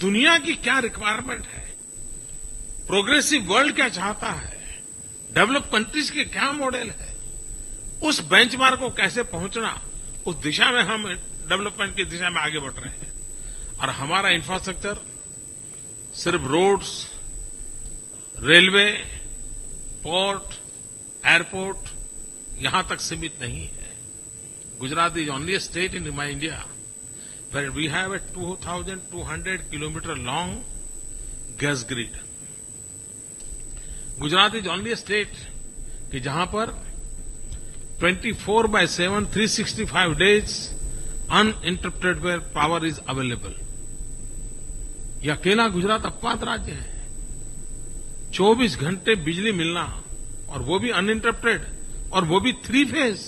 दुनिया की क्या रिक्वायरमेंट है, प्रोग्रेसिव वर्ल्ड क्या चाहता है, डेवलप कंट्रीज के क्या मॉडल है, उस बेंचमार्क को कैसे पहुंचना, उस दिशा में हम डेवलपमेंट की दिशा में आगे बढ़ रहे हैं। और हमारा इंफ्रास्ट्रक्चर सिर्फ रोड्स, रेलवे, पोर्ट, एयरपोर्ट यहां तक सीमित नहीं है। Gujarat is only a state in my India where we have a 2,200 kilometer long gas grid. Gujarat is only a state कि जहां पर 24/7, 365 days uninterrupted where power is available. यह अकेला गुजरात अपवाद राज्य है। 24 घंटे बिजली मिलना, और वो भी अनइंटरप्टेड, और वो भी 3 फेज।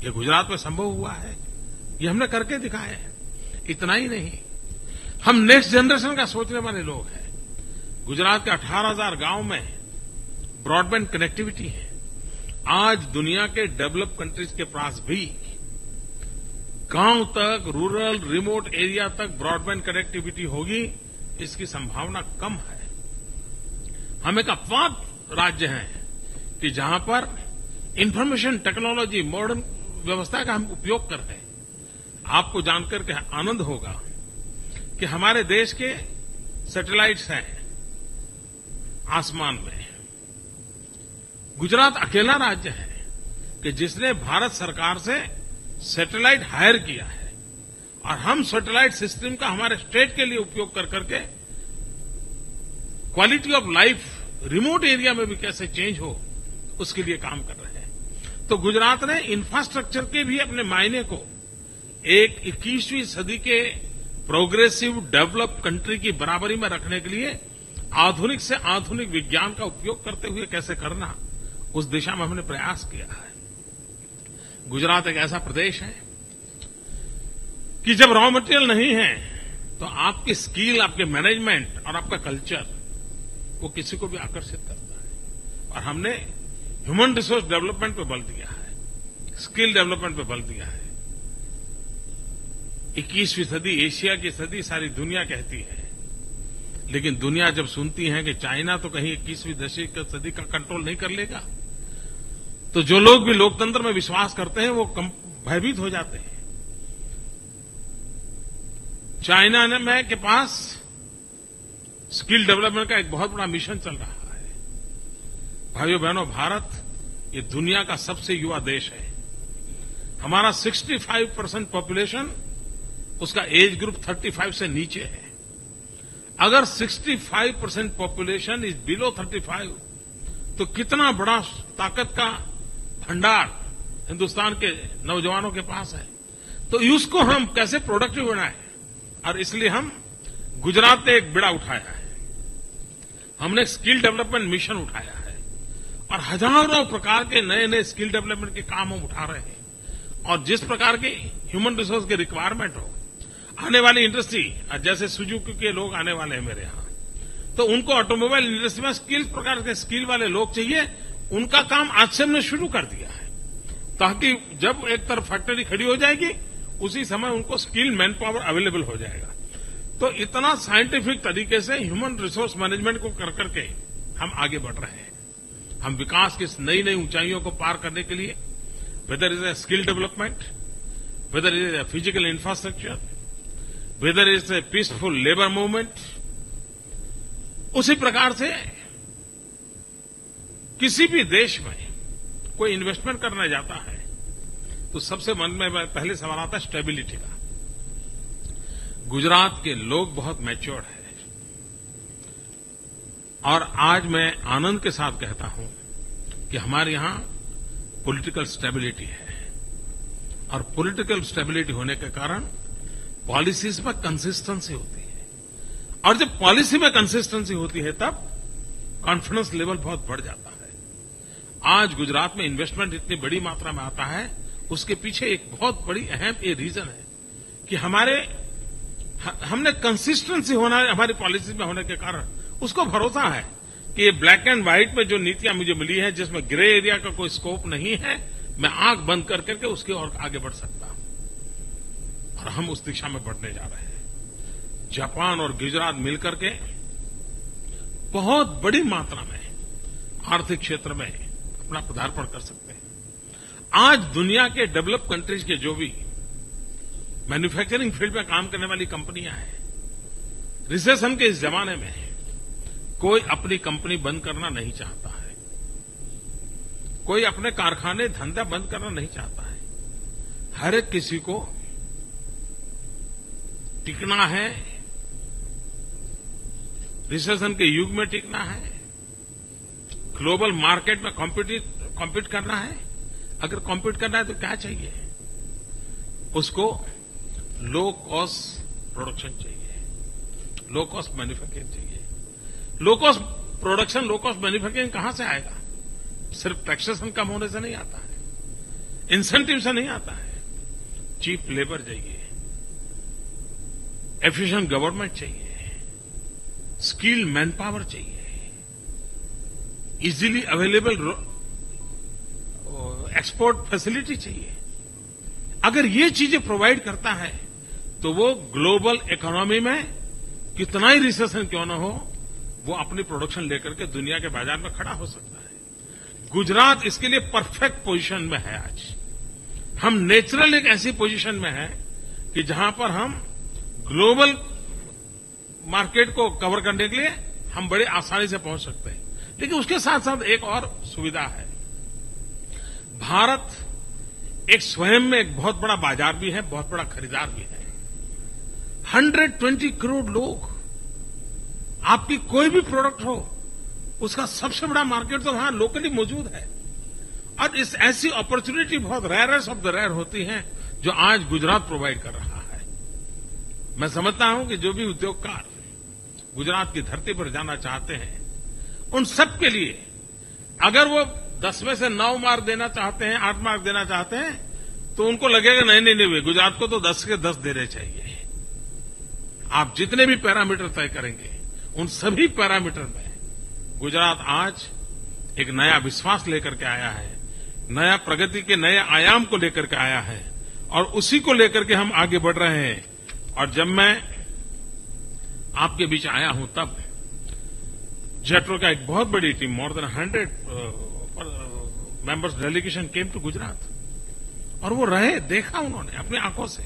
ये गुजरात में संभव हुआ है, ये हमने करके दिखाया है। इतना ही नहीं, हम नेक्स्ट जनरेशन का सोचने वाले लोग हैं। गुजरात के 18,000 गांव में ब्रॉडबैंड कनेक्टिविटी है। आज दुनिया के डेवलप कंट्रीज के पास भी गांव तक, रूरल, रिमोट एरिया तक ब्रॉडबैंड कनेक्टिविटी होगी, इसकी संभावना कम है। हम एक अपवाद राज्य हैं कि जहां पर इंफॉर्मेशन टेक्नोलॉजी, मॉडर्न व्यवस्था का हम उपयोग कर रहे हैं। आपको जानकर के आनंद होगा कि हमारे देश के सैटेलाइट्स हैं आसमान में। गुजरात अकेला राज्य है कि जिसने भारत सरकार से सैटेलाइट हायर किया है, और हम सैटेलाइट सिस्टम का हमारे स्टेट के लिए उपयोग कर करके quality of life remote area में भी कैसे चेंज हो, उसके लिए काम कर रहे हैं। तो गुजरात ने इंफ्रास्ट्रक्चर के भी अपने मायने को एक 21वीं सदी के प्रोग्रेसिव डेवलप कंट्री की बराबरी में रखने के लिए आधुनिक से आधुनिक विज्ञान का उपयोग करते हुए कैसे करना, उस दिशा में हमने प्रयास किया है। गुजरात एक ऐसा प्रदेश है कि जब रॉ मटेरियल नहीं है तो आपकी स्किल, आपके मैनेजमेंट और आपका कल्चर वो किसी को भी आकर्षित करता है। और हमने ह्यूमन रिसोर्स डेवलपमेंट पे बल दिया है, स्किल डेवलपमेंट पे बल दिया है। 21वीं सदी, एशिया की सदी सारी दुनिया कहती है, लेकिन दुनिया जब सुनती है कि चाइना तो कहीं 21वीं सदी का कंट्रोल नहीं कर लेगा, तो जो लोग भी लोकतंत्र में विश्वास करते हैं वो भयभीत हो जाते हैं। चाइना में के पास स्किल डेवलपमेंट का एक बहुत बड़ा मिशन चल रहा है। भाइयों बहनों, भारत ये दुनिया का सबसे युवा देश है। हमारा 65% पॉपुलेशन, उसका एज ग्रुप 35 से नीचे है। अगर 65% पॉपुलेशन इज बिलो 35, तो कितना बड़ा ताकत का भंडार हिंदुस्तान के नौजवानों के पास है। तो उसको हम कैसे प्रोडक्टिव बनाएं, और इसलिए हम गुजरात ने एक बेड़ा उठाया है। हमने स्किल डेवलपमेंट मिशन उठाया है, और हजारों प्रकार के नए नए स्किल डेवलपमेंट के काम हम उठा रहे हैं। और जिस प्रकार के ह्यूमन रिसोर्स की रिक्वायरमेंट हो, आने वाली इंडस्ट्री, जैसे सुजुकी के लोग आने वाले हैं मेरे यहां, तो उनको ऑटोमोबाइल इंडस्ट्री में स्किल प्रकार के स्किल वाले लोग चाहिए। उनका काम आज से हमने शुरू कर दिया है, ताकि जब एक तरफ फैक्ट्री खड़ी हो जाएगी, उसी समय उनको स्किल मैन पावर अवेलेबल हो जाएगा। तो इतना साइंटिफिक तरीके से ह्यूमन रिसोर्स मैनेजमेंट को कर करके हम आगे बढ़ रहे हैं। हम विकास की नई नई ऊंचाइयों को पार करने के लिए, whether is a skill development, whether is a physical infrastructure, whether is a peaceful labour movement, उसी प्रकार से किसी भी देश में कोई इन्वेस्टमेंट करने जाता है तो सबसे मन में पहले सवाल आता है स्टेबिलिटी का। गुजरात के लोग बहुत मैच्योर्ड हैं, और आज मैं आनंद के साथ कहता हूं कि हमारे यहां पॉलिटिकल स्टेबिलिटी है, और पॉलिटिकल स्टेबिलिटी होने के कारण पॉलिसीज में कंसिस्टेंसी होती है, और जब पॉलिसी में कंसिस्टेंसी होती है तब कॉन्फिडेंस लेवल बहुत बढ़ जाता है। आज गुजरात में इन्वेस्टमेंट इतनी बड़ी मात्रा में आता है, उसके पीछे एक बहुत बड़ी अहम ये रीजन है कि हमने कंसिस्टेंसी होना हमारी पॉलिसी में होने के कारण उसको भरोसा है कि ये ब्लैक एंड व्हाइट में जो नीतियां मुझे मिली है, जिसमें ग्रे एरिया का कोई स्कोप नहीं है, मैं आंख बंद कर करके उसकी ओर आगे बढ़ सकता हूं, और हम उस दिशा में बढ़ने जा रहे हैं। जापान और गुजरात मिलकर के बहुत बड़ी मात्रा में आर्थिक क्षेत्र में अपना पदार्पण कर सकते हैं। आज दुनिया के डेवलप कंट्रीज के जो भी मैन्युफैक्चरिंग फील्ड में काम करने वाली कंपनियां हैं, रिसेशन के इस जमाने में कोई अपनी कंपनी बंद करना नहीं चाहता है, कोई अपने कारखाने धंधा बंद करना नहीं चाहता है। हर एक किसी को टिकना है, रिसेशन के युग में टिकना है, ग्लोबल मार्केट में कॉम्पीट करना है। अगर कॉम्पीट करना है तो क्या चाहिए? उसको लो कॉस्ट प्रोडक्शन चाहिए, लो कॉस्ट मैन्युफैक्चरिंग चाहिए। Low cost production, low cost manufacturing कहां से आएगा? सिर्फ टैक्सेशन कम होने से नहीं आता है, इंसेंटिव से नहीं आता है। चीप लेबर चाहिए, एफिशिएंट गवर्नमेंट चाहिए, स्किल मैन पावर चाहिए, इजीली अवेलेबल एक्सपोर्ट फैसिलिटी चाहिए। अगर ये चीजें प्रोवाइड करता है तो वो ग्लोबल इकोनॉमी में कितना ही रिसेशन क्यों न हो, वो अपनी प्रोडक्शन लेकर के दुनिया के बाजार में खड़ा हो सकता है। गुजरात इसके लिए परफेक्ट पोजीशन में है। आज हम नेचुरल एक ऐसी पोजीशन में है कि जहां पर हम ग्लोबल मार्केट को कवर करने के लिए हम बड़े आसानी से पहुंच सकते हैं। लेकिन उसके साथ साथ एक और सुविधा है। भारत एक स्वयं में एक बहुत बड़ा बाजार भी है, बहुत बड़ा खरीदार भी है। 120 करोड़ लोग, आपकी कोई भी प्रोडक्ट हो, उसका सबसे बड़ा मार्केट तो वहां लोकली मौजूद है। और इस ऐसी अपॉर्चुनिटी बहुत रेयरेस्ट ऑफ द रेयर होती है जो आज गुजरात प्रोवाइड कर रहा है। मैं समझता हूं कि जो भी उद्योगकार गुजरात की धरती पर जाना चाहते हैं, उन सब के लिए अगर वो 10 में से 9 मार्क देना चाहते हैं, 8 मार्क देना चाहते हैं, तो उनको लगेगा नहीं, गुजरात को तो 10 के 10 देने चाहिए। आप जितने भी पैरामीटर तय करेंगे, उन सभी पैरामीटर में गुजरात आज एक नया विश्वास लेकर के आया है, नया प्रगति के नए आयाम को लेकर के आया है, और उसी को लेकर के हम आगे बढ़ रहे हैं। और जब मैं आपके बीच आया हूं, तब जेट्रो का एक बहुत बड़ी team, more than 100 members delegation came to Gujarat, और वो रहे, देखा उन्होंने अपनी आंखों से।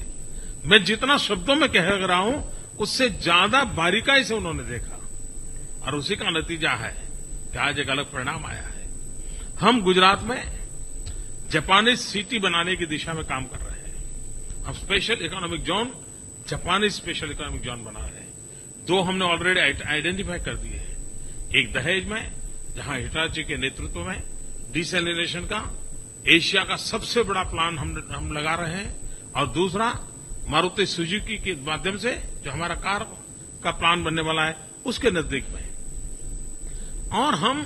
मैं जितना शब्दों में कह रहा हूं, उससे ज्यादा बारीकाई से उन्होंने देखा, और उसी का नतीजा है कि आज एक अलग परिणाम आया है। हम गुजरात में जापानीज सिटी बनाने की दिशा में काम कर रहे हैं। हम special economic zone, Japanese special economic zone बना रहे हैं। 2 हमने ऑलरेडी आइडेंटिफाई कर दिए हैं। एक दहेज में, जहां हिटाची के नेतृत्व में डिसैलिनेशन का एशिया का सबसे बड़ा प्लान हम लगा रहे हैं, और दूसरा मारुति सुजुकी के माध्यम से जो हमारा कार का प्लान बनने वाला है, उसके नजदीक में। और हम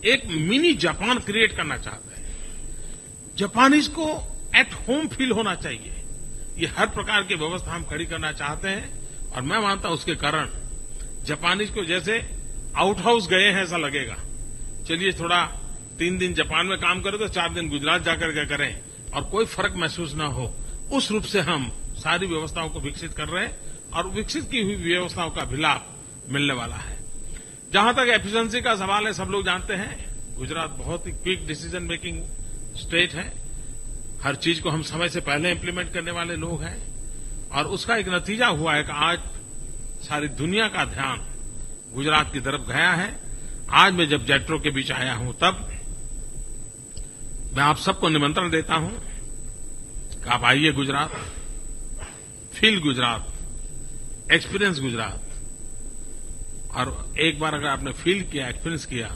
एक मिनी जापान क्रिएट करना चाहते हैं। जापानीज को एट होम फील होना चाहिए। ये हर प्रकार की व्यवस्था हम खड़ी करना चाहते हैं, और मैं मानता हूं उसके कारण जापानीज को जैसे आउट हाउस गए हैं ऐसा लगेगा। चलिए थोड़ा 3 दिन जापान में काम करें तो 4 दिन गुजरात जाकर के करें, और कोई फर्क महसूस ना हो। उस रूप से हम सारी व्यवस्थाओं को विकसित कर रहे हैं, और विकसित की हुई व्यवस्थाओं का भी लाभ मिलने वाला है। जहां तक एफिशिएंसी का सवाल है, सब लोग जानते हैं गुजरात बहुत ही क्विक डिसीजन मेकिंग स्टेट है। हर चीज को हम समय से पहले इंप्लीमेंट करने वाले लोग हैं, और उसका एक नतीजा हुआ है कि आज सारी दुनिया का ध्यान गुजरात की तरफ गया है। आज मैं जब जेट्रो के बीच आया हूं, तब मैं आप सबको निमंत्रण देता हूं कि आप आइए गुजरात, फील गुजरात, एक्सपीरियंस गुजरात। और एक बार अगर आपने फील किया, एक्सपीरियंस किया,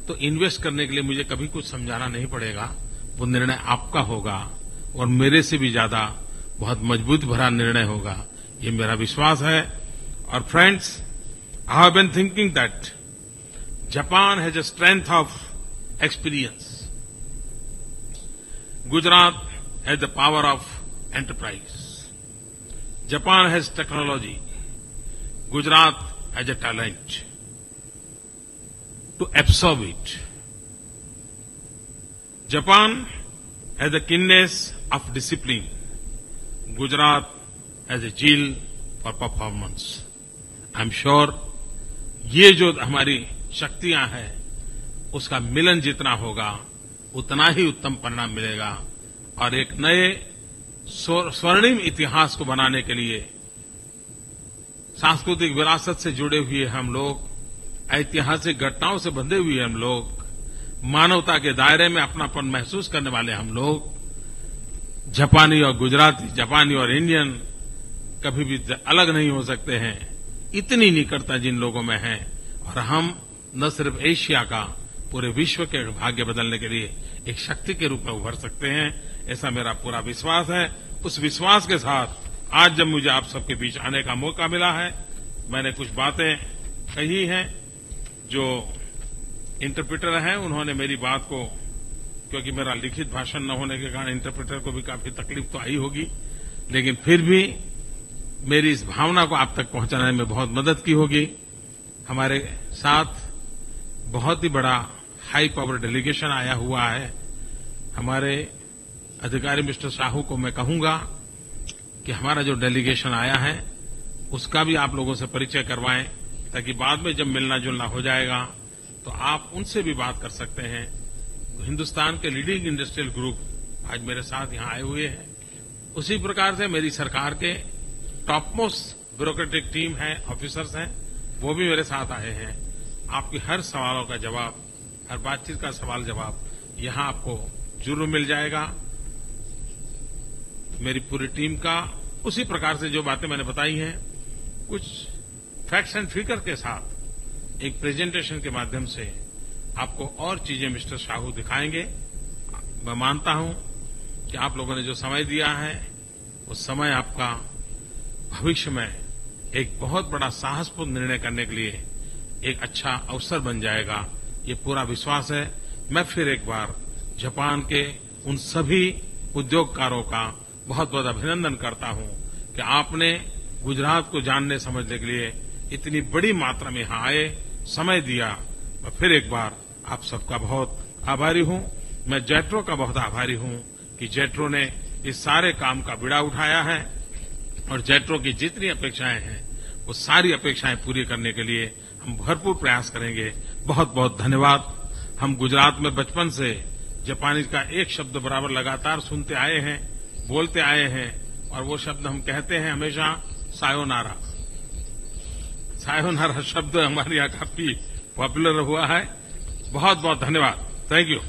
तो इन्वेस्ट करने के लिए मुझे कभी कुछ समझाना नहीं पड़ेगा। वो निर्णय आपका होगा, और मेरे से भी ज्यादा बहुत मजबूत भरा निर्णय होगा, ये मेरा विश्वास है। और friends, I have been thinking that Japan has a strength of experience, Gujarat has the power of enterprise. Japan has technology. Gujarat has a talent to absorb it. Japan has the keenness of discipline. Gujarat has a zeal for performance. I am sure ये जो हमारी शक्तियां हैं उसका मिलन जितना होगा उतना ही उत्तम परिणाम मिलेगा और एक नए स्वर्णिम इतिहास को बनाने के लिए सांस्कृतिक विरासत से जुड़े हुए हम लोग, ऐतिहासिक घटनाओं से बंधे हुए हम लोग, मानवता के दायरे में अपनापन महसूस करने वाले हम लोग, जापानी और गुजराती, जापानी और इंडियन कभी भी अलग नहीं हो सकते हैं। इतनी निकटता जिन लोगों में है और हम न सिर्फ एशिया का पूरे विश्व के भाग्य बदलने के लिए एक शक्ति के रूप में उभर सकते हैं, ऐसा मेरा पूरा विश्वास है। उस विश्वास के साथ आज जब मुझे आप सबके बीच आने का मौका मिला है, मैंने कुछ बातें कही हैं। जो इंटरप्रेटर हैं उन्होंने मेरी बात को, क्योंकि मेरा लिखित भाषण न होने के कारण इंटरप्रेटर को भी काफी तकलीफ तो आई होगी, लेकिन फिर भी मेरी इस भावना को आप तक पहुंचाने में बहुत मदद की होगी। हमारे साथ बहुत ही बड़ा हाई पावर डेलीगेशन आया हुआ है। हमारे अधिकारी मिस्टर साहू को मैं कहूंगा कि हमारा जो डेलीगेशन आया है उसका भी आप लोगों से परिचय करवाएं, ताकि बाद में जब मिलना जुलना हो जाएगा तो आप उनसे भी बात कर सकते हैं। हिंदुस्तान के लीडिंग इंडस्ट्रियल ग्रुप आज मेरे साथ यहां आए हुए हैं। उसी प्रकार से मेरी सरकार के टॉप मोस्ट ब्यूरोक्रेटिक टीम है, ऑफिसर्स हैं, वो भी मेरे साथ आए हैं। आपकी हर सवालों का जवाब, हर बातचीत का सवाल जवाब यहां आपको जरूर मिल जाएगा। मेरी पूरी टीम का उसी प्रकार से जो बातें मैंने बताई हैं, कुछ फैक्ट्स एंड फिगर के साथ एक प्रेजेंटेशन के माध्यम से आपको और चीजें मिस्टर साहू दिखाएंगे। मैं मानता हूं कि आप लोगों ने जो समय दिया है उस समय आपका भविष्य में एक बहुत बड़ा साहसपूर्ण निर्णय करने के लिए एक अच्छा अवसर बन जाएगा, ये पूरा विश्वास है। मैं फिर एक बार जापान के उन सभी उद्योगकारों का बहुत बहुत अभिनंदन करता हूं कि आपने गुजरात को जानने समझने के लिए इतनी बड़ी मात्रा में यहां आए, समय दिया। मैं फिर एक बार आप सबका बहुत आभारी हूं। मैं जेट्रो का बहुत आभारी हूं कि जेट्रो ने इस सारे काम का बीड़ा उठाया है और जेट्रो की जितनी अपेक्षाएं हैं वो सारी अपेक्षाएं पूरी करने के लिए हम भरपूर प्रयास करेंगे। बहुत बहुत धन्यवाद। हम गुजरात में बचपन से जापानी का एक शब्द बराबर लगातार सुनते आए हैं, बोलते आए हैं और वो शब्द हम कहते हैं हमेशा सायोनारा। सायोनारा शब्द हमारे यहाँ काफी पॉपुलर हुआ है। बहुत बहुत धन्यवाद। Thank you.